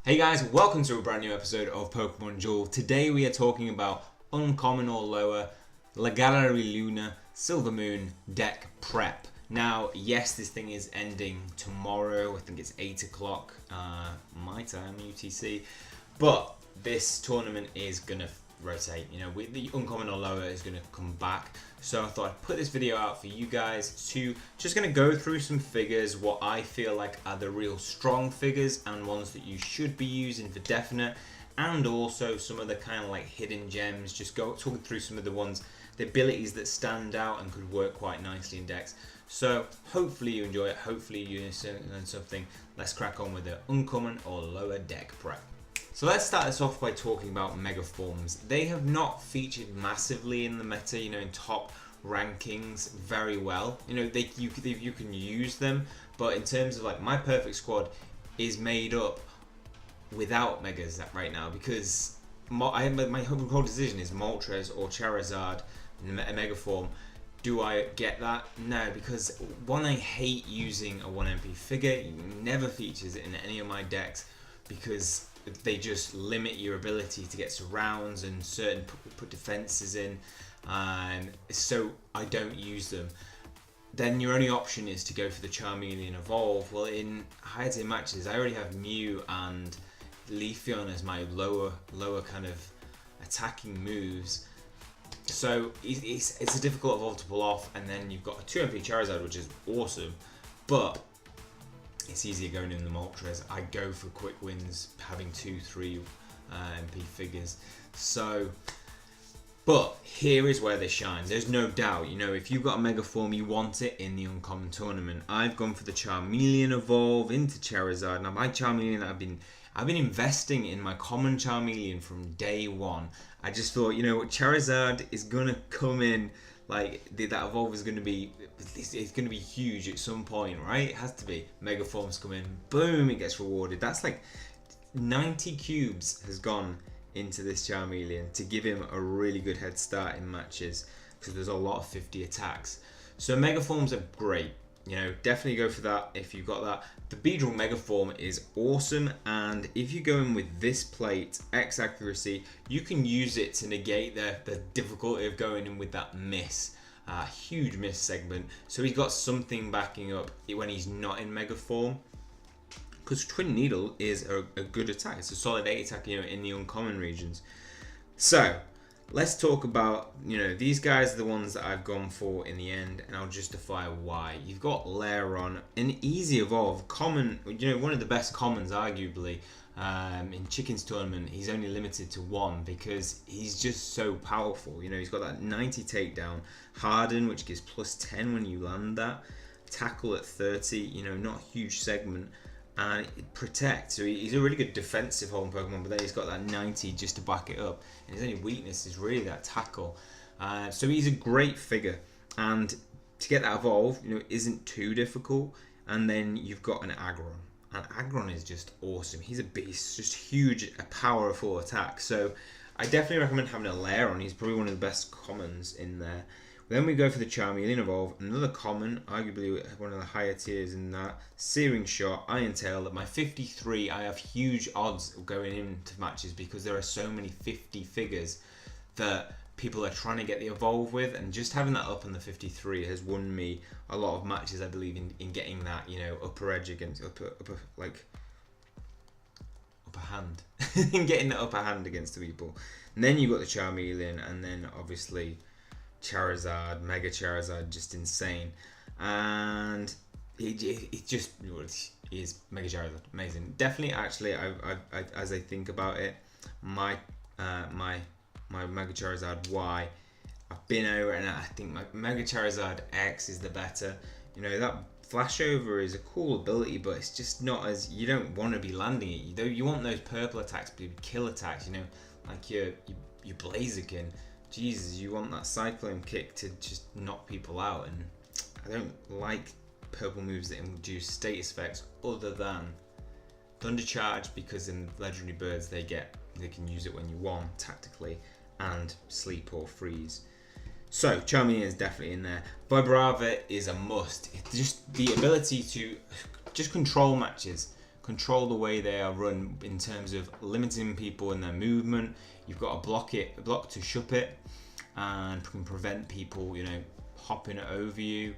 Hey guys, welcome to a brand new episode of Pokemon Duel. Today we are talking about uncommon or lower La Gallery Luna Silver Moon deck prep. Now, yes, this thing is ending tomorrow. I think it's 8 o'clock my time, UTC. But this tournament is going to rotate. You know, the uncommon or lower is going to come back. So I thought I'd put this video out for you guys to just going to go through some figures, what I feel like are the real strong figures and ones that you should be using for definite, and also some of the kind of like hidden gems. Just talking through some of the ones, the abilities that stand out and could work quite nicely in decks. So hopefully you enjoy it, hopefully you learn something. Let's crack on with the uncommon or lower deck prep. So let's start this off by talking about Mega Forms. They have not featured massively in the meta, you know, in top rankings very well. You know, you can use them, but in terms of like my perfect squad is made up without Megas right now, because my whole decision is Moltres or Charizard in a Mega Form. Do I get that? No, because one, I hate using a 1 MP figure. It never features in any of my decks because they just limit your ability to get surrounds and certain put defenses in, so I don't use them. Then your only option is to go for the Charmeleon Evolve. Well, in higher tier matches, I already have Mew and Leafeon as my lower kind of attacking moves, so it's a difficult evolve to pull off. And then you've got a 2 MP Charizard, which is awesome, but it's easier going in the Moltres. I go for quick wins having 2-3 MP figures. So, but here is where they shine. There's no doubt, you know, if you've got a Mega Form, you want it in the uncommon tournament. I've gone for the Charmeleon Evolve into Charizard. Now my Charmeleon, I've been investing in my common Charmeleon from day one. I just thought, you know what, Charizard is gonna come in. Like that evolve is going to be, it's going to be huge at some point, right? It has to be. Mega Forms come in, boom, it gets rewarded. That's like 90 cubes has gone into this Charmeleon to give him a really good head start in matches, because there's a lot of 50 attacks. So Mega Forms are great. You know, definitely go for that if you've got that. The Beedrill Mega Form is awesome, and if you go in with this plate, X accuracy, you can use it to negate the difficulty of going in with that miss. Huge miss segment. So he's got something backing up when he's not in Mega Form. Because Twin Needle is a good attack. It's a solid 8 attack, you know, in the uncommon regions. So let's talk about, you know, these guys are the ones that I've gone for in the end, and I'll justify why. You've got Lairon, an easy evolve, common, you know, one of the best commons arguably. In Chicken's tournament, he's only limited to 1 because he's just so powerful. You know, he's got that 90 takedown, Harden, which gives +10 when you land that, tackle at 30, you know, not a huge segment, and it protects. So he's a really good defensive home Pokemon, but then he's got that 90 just to back it up, and his only weakness is really that tackle. So he's a great figure, and to get that evolve, you know, isn't too difficult. And then you've got an Aggron, and Aggron is just awesome. He's a beast, just huge, a powerful attack. So I definitely recommend having a Lairon. He's probably one of the best commons in there. Then we go for the Charmeleon Evolve, another common, arguably one of the higher tiers in that. Searing Shot, Iron Tail. At my 53, I have huge odds of going into matches because there are so many 50 figures that people are trying to get the Evolve with, and just having that up on the 53 has won me a lot of matches, I believe, in getting that, you know, upper edge against, upper hand, in getting the upper hand against the people. And then you've got the Charmeleon, and then obviously Charizard, Mega Charizard, just insane. And it just is Mega Charizard, amazing. Definitely, actually, I as I think about it, my Mega Charizard Y, I've been over it, and I think my Mega Charizard X is the better. You know, that flashover is a cool ability, but it's just not as, you don't want to be landing it. You want those purple attacks to be kill attacks, you know, like your Blaziken. Jesus, you want that Cyclone kick to just knock people out, and I don't like purple moves that induce status effects other than Thunder Charge, because in Legendary Birds they can use it when you want tactically, and Sleep or Freeze. So Charmeleon is definitely in there. Vibrava is a must. It's just the ability to just control matches, control the way they are run in terms of limiting people in their movement. You've got to block to shup it, and can prevent people, hopping over you.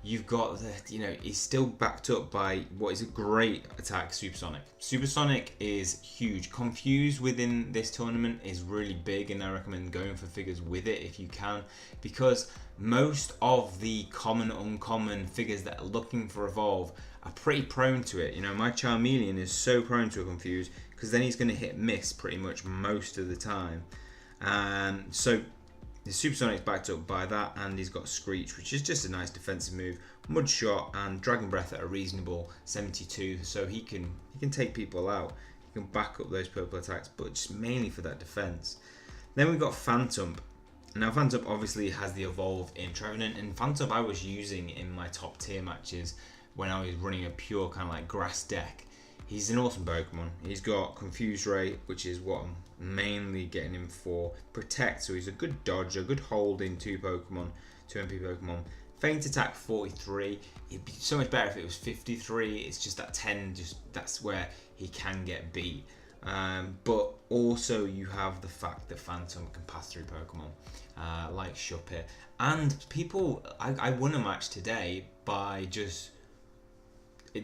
You've got the, he's still backed up by what is a great attack, Supersonic. Supersonic is huge. Confuse within this tournament is really big, and I recommend going for figures with it if you can, because most of the common, uncommon figures that are looking for evolve are pretty prone to it. My Charmeleon is so prone to a Confuse, because then he's going to hit miss pretty much most of the time. So the Supersonic's backed up by that, and he's got Screech, which is just a nice defensive move, Mud Shot, and Dragon Breath at a reasonable 72, so he can take people out. He can back up those purple attacks, but just mainly for that defense. Then we've got Phantump. Now Phantump obviously has the evolve in Trevenant, and Phantump I was using in my top tier matches when I was running a pure kind of like grass deck. He's an awesome Pokemon. He's got Confuse Ray, which is what I'm mainly getting him for. Protect, so he's a good dodge, a good hold in 2 MP Pokemon. Feint Attack 43. It'd be so much better if it was 53. It's just that 10, that's where he can get beat. But also you have the fact that Phantump can pass through Pokemon, like Shuppet. And people, I won a match today by just... He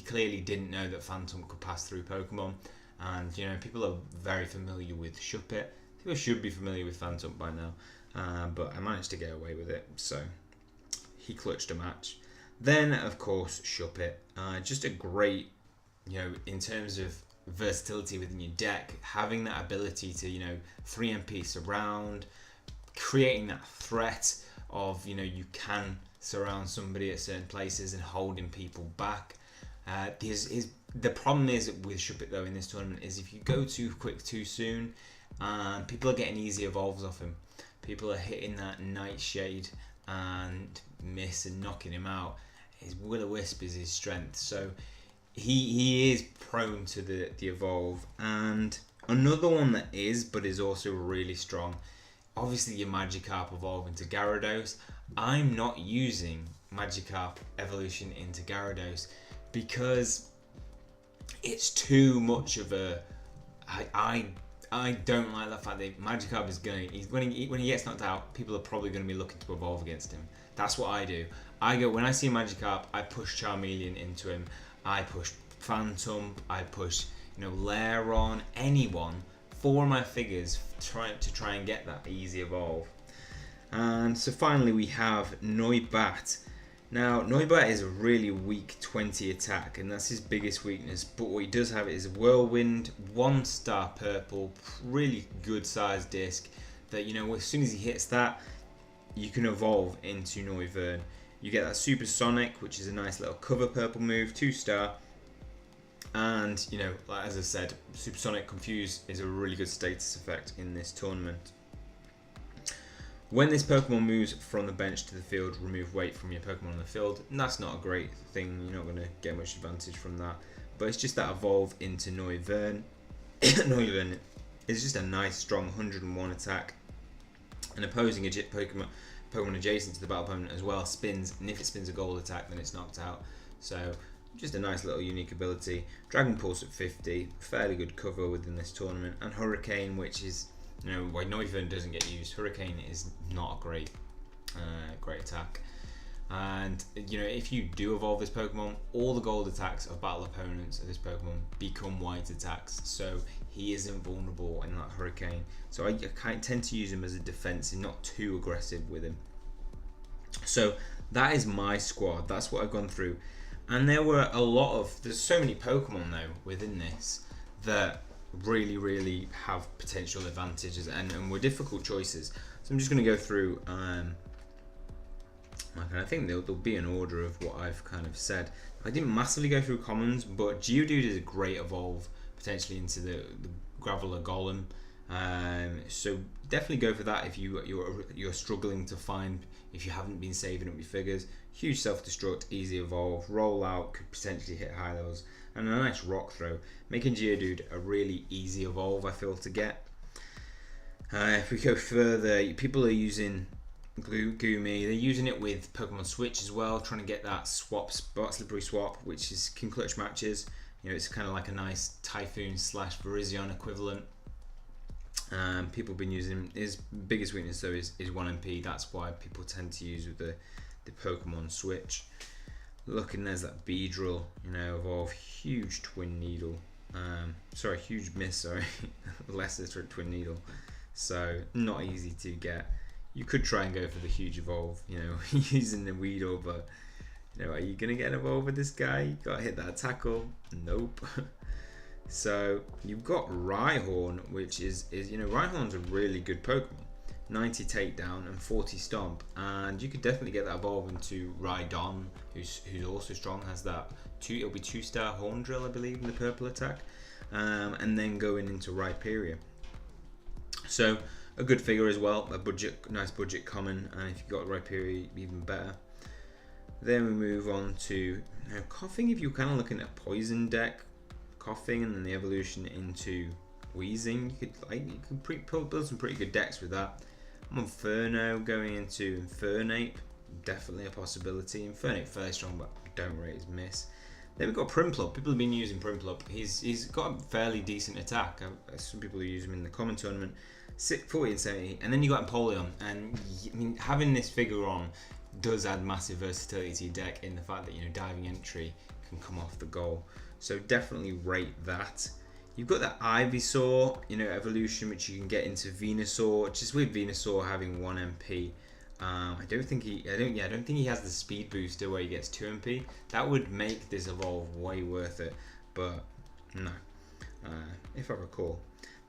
clearly didn't know that Phantump could pass through Pokemon, and people are very familiar with Shuppet. People should be familiar with Phantump by now, but I managed to get away with it, so he clutched a match. Then of course Shuppet, just a great, in terms of versatility within your deck, having that ability to 3 MP surround, creating that threat of you can surround somebody at certain places and holding people back. The problem is with Shuppet though in this tournament is if you go too quick too soon, people are getting easy evolves off him. People are hitting that Nightshade and miss and knocking him out. His Will-O-Wisp is his strength, so he is prone to the evolve. And another one that is also really strong, obviously your Magikarp evolve into Gyarados. I'm not using Magikarp evolution into Gyarados because it's too much of a... I don't like the fact that Magikarp is when he gets knocked out, people are probably going to be looking to evolve against him. That's what I do. When I see Magikarp, I push Charmeleon into him. I push Phantump. I push Lairon, anyone for my figures to try and get that easy evolve. And so finally we have Noibat. Now Noibat is a really weak 20 attack, and that's his biggest weakness, but what he does have is Whirlwind, 1-star purple, really good sized disc that as soon as he hits that, you can evolve into Noivern. You get that Supersonic, which is a nice little cover purple move, 2-star. And like as I said, Supersonic Confuse is a really good status effect in this tournament. When this Pokemon moves from the bench to the field, remove weight from your Pokemon on the field. And that's not a great thing, you're not going to get much advantage from that. But it's just that evolve into Noivern. Noivern is just a nice strong 101 attack. And opposing Pokemon adjacent to the battle opponent as well spins, and if it spins a gold attack then it's knocked out. So just a nice little unique ability. Dragon Pulse at 50, fairly good cover within this tournament. And Hurricane, which is why Noivern doesn't get used. Hurricane is not a great attack, and if you do evolve this Pokemon, all the gold attacks of battle opponents of this Pokemon become white attacks, so he isn't vulnerable in that Hurricane. So I tend to use him as a defensive, not too aggressive with him. So that is my squad. That's what I've gone through, and there's so many Pokemon though within this that really have potential advantages and were difficult choices. So I'm just going to go through I think there'll be an order of what I've kind of said. I didn't massively go through commons, but Geodude is a great evolve potentially into the Graveler Golem, so definitely go for that if you're struggling to find, if you haven't been saving up your figures. Huge self-destruct, easy evolve, roll out, could potentially hit high levels, and a nice rock throw, making Geodude a really easy evolve, I feel, to get. If we go further, people are using Goomy. They're using it with Pokemon Switch as well, trying to get that slippery swap, which can clutch matches. It's kind of like a nice Typhoon / Virizion equivalent. People have been using his biggest weakness though is 1MP. That's why people tend to use with the Pokemon Switch. Looking, there's that Beedrill, evolve, huge Twin Needle. Huge miss, lesser Twin Needle. So not easy to get. You could try and go for the huge evolve, using the Weedle, but are you gonna get an evolve with this guy? You gotta hit that tackle. Nope. So you've got Rhyhorn, which is Rhyhorn's a really good Pokemon. 90 takedown and 40 stomp, and you could definitely get that evolve into Rhydon, who's also strong. Has that it'll be 2-star Horn Drill, I believe, in the purple attack, and then going into Rhyperior. So a good figure as well, nice budget common, and if you've got Rhyperior, even better. Then we move on to Coughing. If you're kind of looking at a poison deck, Coughing, and then the evolution into Wheezing, you could build some pretty good decks with that. I'm on Inferno, going into Infernape, definitely a possibility. Infernape fairly strong, but I don't rate his miss. Then we've got Prinplup. People have been using Prinplup. He's got a fairly decent attack. Some people use him in the common tournament. 40 and 70, and then you got Empoleon, and having this figure on does add massive versatility to your deck in the fact that diving entry can come off the goal. So definitely rate that. You've got that Ivysaur, evolution, which you can get into Venusaur. Just with Venusaur having 1 MP, I don't think he has the speed booster where he gets 2 MP. That would make this evolve way worth it, but no, if I recall.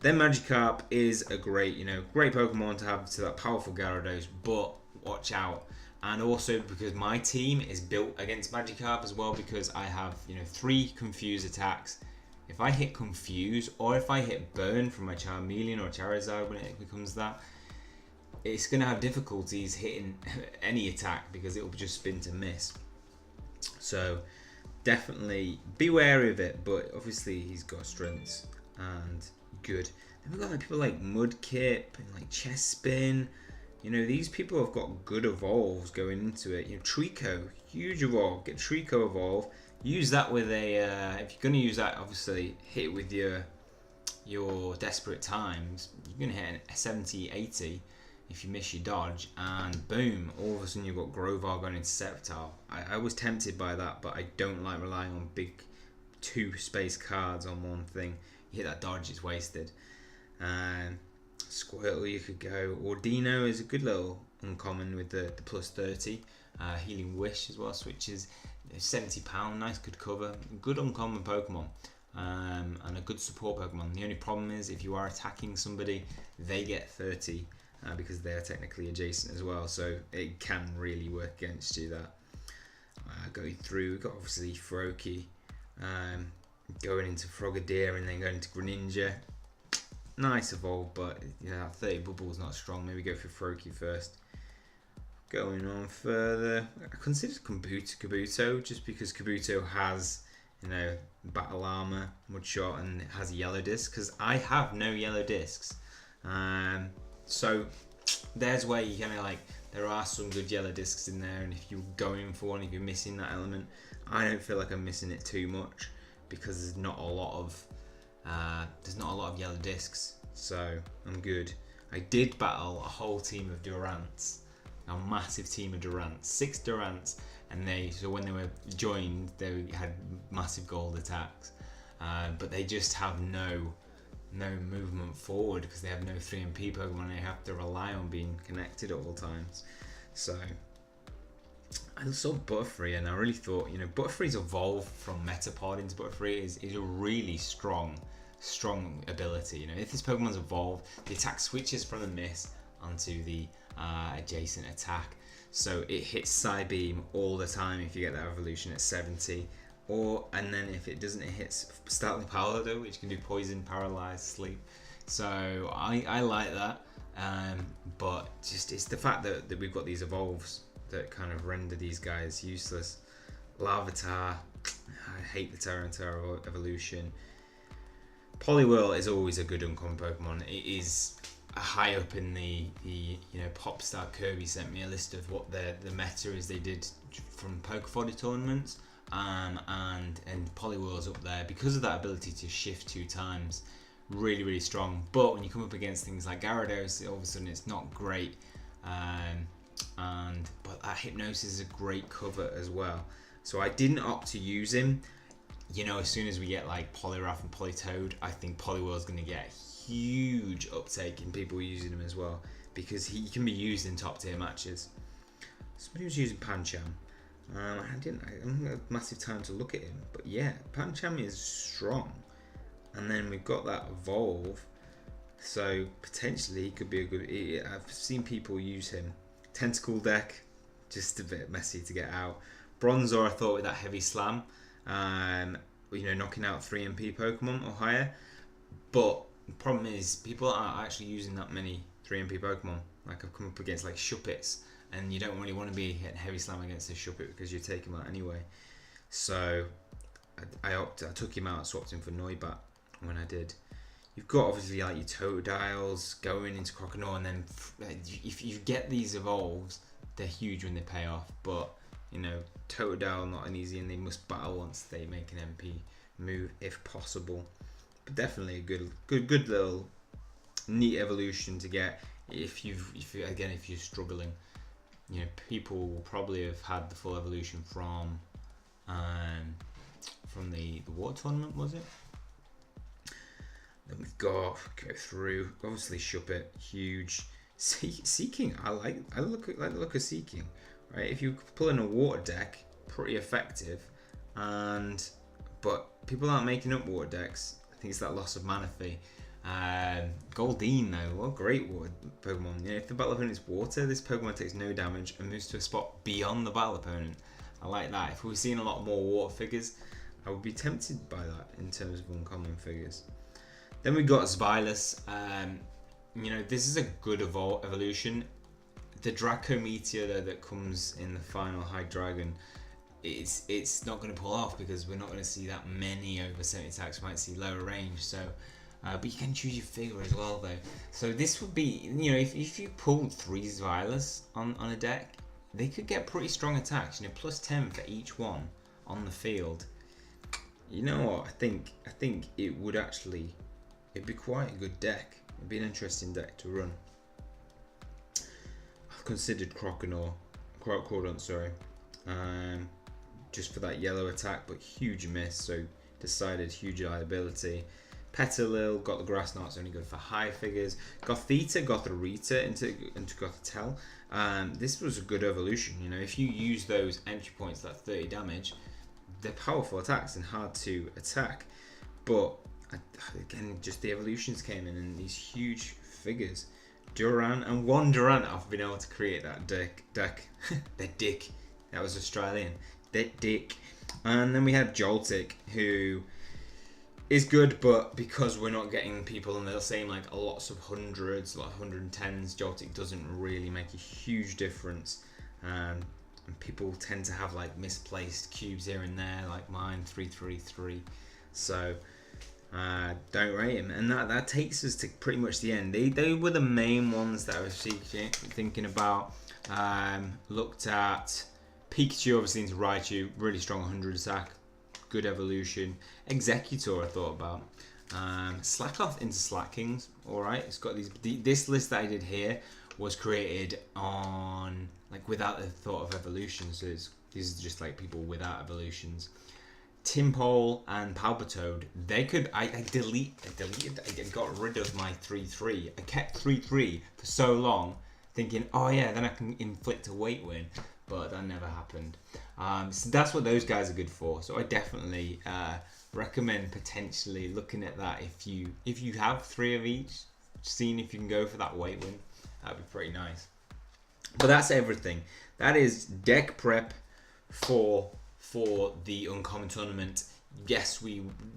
Then Magikarp is a great Pokemon to have to that powerful Gyarados, but watch out. And also because my team is built against Magikarp as well, because I have 3 Confuse attacks. If I hit Confuse, or if I hit Burn from my Charmeleon or Charizard when it becomes that, it's going to have difficulties hitting any attack because it will just spin to miss. So definitely be wary of it, but obviously he's got strengths and good. Then we've got people like Mudkip and Chespin. These people have got good evolves going into it. Trico, huge evolve. Get Trico evolve. Use that with a, if you're going to use that, obviously hit it with your Desperate Times. You're going to hit a 70, 80 if you miss your dodge, and boom, all of a sudden you've got Grovar going into Sceptile. I was tempted by that, but I don't like relying on big 2 space cards on one thing. You hit that dodge, it's wasted. Squirtle you could go. Ordino is a good little uncommon with the plus 30. Healing Wish as well, switches. £70, nice good cover. Good uncommon Pokemon. And a good support Pokemon. The only problem is if you are attacking somebody, they get 30 because they are technically adjacent as well. So it can really work against you, that. Going through, we've got obviously Froakie. Going into Frogadier and then going into Greninja. Nice evolve, but 30 bubble is not strong. Maybe go for Froakie first. Going on further, I consider Kabuto just because Kabuto has battle armor, Mudshot, and it has yellow discs. Because I have no yellow discs, so there's where you there are some good yellow discs in there, and if you're going for one, if you're missing that element, I don't feel like I'm missing it too much because there's not a lot of yellow discs, so I'm good. I did battle a whole team of Durants, a massive team of Durants, 6 Durants, and so when they were joined, they had massive gold attacks, but they just have no movement forward because they have no 3MP Pokemon. They have to rely on being connected at all times. So I saw Butterfree and I really thought, Butterfree's evolved from Metapod into Butterfree is a really strong ability. If this Pokemon's evolved, the attack switches from the miss onto the adjacent attack, so it hits Psybeam all the time if you get that evolution at 70, and then if it doesn't, it hits Startling Power though, which can do poison, paralyze, sleep. So I like that, but just it's the fact that we've got these evolves that kind of render these guys useless. Larvitar, I hate the Tyranitar evolution. Poliwhirl is always a good uncommon Pokemon. It is high up in the Popstar Kirby sent me a list of what the meta is they did from Poker Foddy tournaments, and Poliwhirl's up there because of that ability to shift 2 times. Really strong. But when you come up against things like Gyarados, all of a sudden it's not great. But that Hypnosis is a great cover as well. So I didn't opt to use him. As soon as we get like Poliwrath and Politoed, I think Poliwhirl's going to get a huge uptake in people using him as well, because he can be used in top tier matches. Somebody was using Pancham. I haven't had massive time to look at him, but yeah, Pancham is strong. And then we've got that Evolve, so potentially he could be a good. I've seen people use him. Tentacle deck, just a bit messy to get out. Bronzor, I thought with that heavy slam, knocking out 3 MP Pokemon or higher. But the problem is people aren't actually using that many 3 MP Pokemon. Like I've come up against like Shuppets, and you don't really want to be hitting heavy slam against a Shuppet because you take him out anyway. So I took him out, swapped him for Noibat when I did. You've got obviously like your Totodiles going into Croconaw, and then if you get these evolves, they're huge when they pay off. But Totodile not an easy, and they must battle once they make an MP move if possible. But definitely a good little neat evolution to get if you're struggling. People will probably have had the full evolution from the water tournament, was it? Then we've got go through obviously Shuppet, huge. Seeking, I like the look of Seeking, right? If you pull in a water deck, pretty effective, but people aren't making up water decks. I think it's that loss of mana fee. Goldeen though, what a great water Pokemon. If the battle opponent is water, this Pokemon takes no damage and moves to a spot beyond the battle opponent. I like that. If we were seeing a lot more water figures, I would be tempted by that in terms of uncommon figures. Then we got Zbylus. This is a good evolution. The Draco Meteor though that comes in the final High Dragon, it's not going to pull off because we're not going to see that many over 70 attacks. We might see lower range. So, but you can choose your figure as well though. So this would be, if you pulled 3 Zbylus on a deck, they could get pretty strong attacks. Plus 10 for each one on the field. You know what? I think it would actually. It'd be quite a good deck. It'd be an interesting deck to run. I've considered Croconaw, sorry, just for that yellow attack, but huge miss, so decided huge liability. Petalil, got the Grass Knot's only good for high figures. Gothita, Gotharita into Gothitelle. This was a good evolution. If you use those entry points, that 30 damage, they're powerful attacks and hard to attack, but again, just the evolutions came in and these huge figures. Durant and one Durant, I've been able to create that deck. That dick. That was Australian. That dick. And then we had Joltik, who is good, but because we're not getting people and they're saying like lots of hundreds, like 110s, Joltik doesn't really make a huge difference. And people tend to have like misplaced cubes here and there, like mine, 333. So don't rate him, and that takes us to pretty much the end. They were the main ones that I was thinking about. Looked at Pikachu, obviously into Raichu, really strong 100 attack, good evolution. Executor I thought about. Slakoth into Slackings, alright. It's got this list that I did here was created on without the thought of evolution, so these are just like people without evolutions. Timpole and Palpitoad, they could. I got rid of my 3-3. I kept 3-3 for so long, thinking, oh yeah, then I can inflict a weight win, but that never happened. So that's what those guys are good for. So I definitely recommend potentially looking at that if you have 3 of each, seeing if you can go for that weight win. That'd be pretty nice. But that's everything. That is deck prep for the Uncommon Tournament. Yes,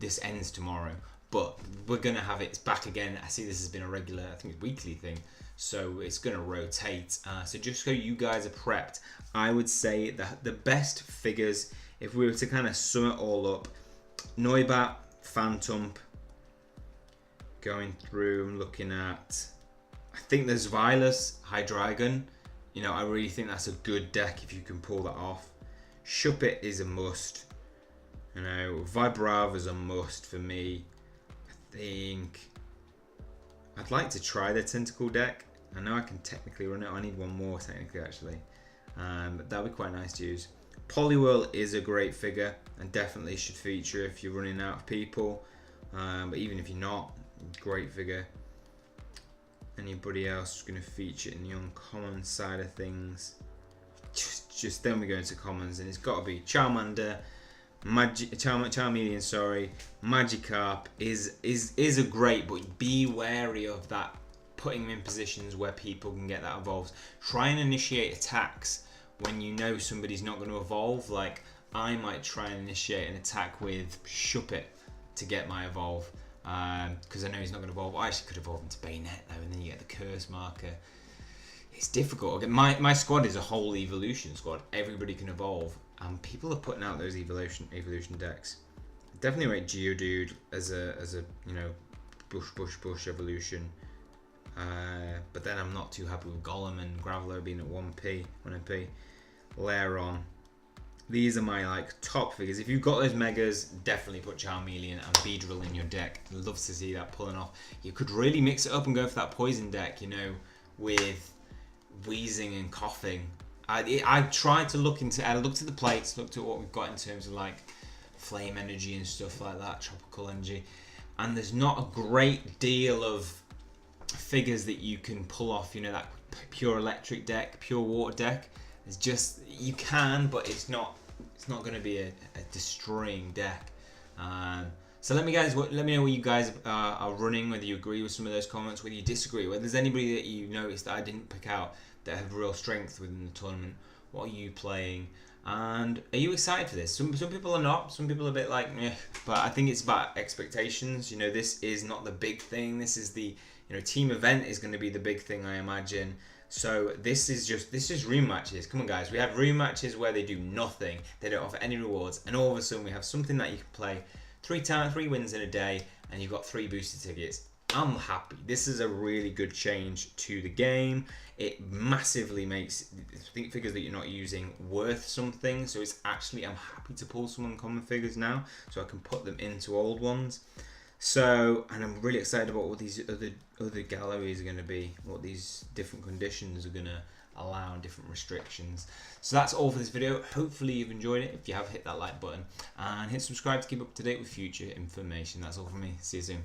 this ends tomorrow, but we're going to have it back again. I see this has been a regular, I think it's weekly thing, so it's going to rotate. So just so you guys are prepped, I would say that the best figures, if we were to kind of sum it all up, Noibat, Phantump, going through and looking at think there's Vilus Hydreigon. You know, I really think that's a good deck if you can pull that off. Shuppet is a must. You know, Vibrava's a must for me. I think I'd like to try the Tentacle deck. I know I can technically run it. I need one more technically actually. But that would be quite nice to use. Poliwhirl is a great figure and definitely should feature if you're running out of people. But even if you're not, great figure. Anybody else going to feature in the uncommon side of things? Just then we go into commons, and it's got to be Charmander, Charmeleon, sorry, Magikarp is a great, but be wary of that, putting them in positions where people can get that evolved. Try and initiate attacks when you know somebody's not going to evolve. Like I might try and initiate an attack with Shuppet to get my evolve, because I know he's not going to evolve. I actually could evolve into Bayonet though, and then you get the curse marker. It's difficult. My squad is a whole evolution squad. Everybody can evolve, and people are putting out those evolution decks. Definitely rate Geodude as a you know bush evolution. But then I'm not too happy with Golem and Graveler being at 1p, 1MP. Lairon. These are my like top figures. If you've got those megas, definitely put Charmeleon and Beedrill in your deck. I'd love to see that pulling off. You could really mix it up and go for that poison deck, you know, with wheezing and coughing. I tried to look into. I looked at the plates, looked at what we've got in terms of like flame energy and stuff like that, tropical energy, and there's not a great deal of figures that you can pull off. You know, that pure electric deck, pure water deck. It's just, you can, but it's not going to be a destroying deck. So let me know what you guys are running, whether you agree with some of those comments, whether you disagree, whether there's anybody that you noticed that I didn't pick out that have real strength within the tournament. What are you playing? And are you excited for this? Some people are not. Some people are a bit like, meh. But I think it's about expectations. You know, this is not the big thing. This is the, you know, team event is going to be the big thing, I imagine. So this is room matches. Come on, guys. We have room matches where they do nothing. They don't offer any rewards, and all of a sudden we have something that you can play 3 wins in a day, and you've got 3 booster tickets. I'm happy. This is a really good change to the game. It massively makes figures that you're not using worth something. So it's actually, I'm happy to pull some uncommon figures now, so I can put them into old ones. So, and I'm really excited about what these other galleries are going to be, what these different conditions are going to allow and different restrictions. So that's all for this video. Hopefully you've enjoyed it. If you have, hit that like button and hit subscribe to keep up to date with future information. That's all from me. See you soon.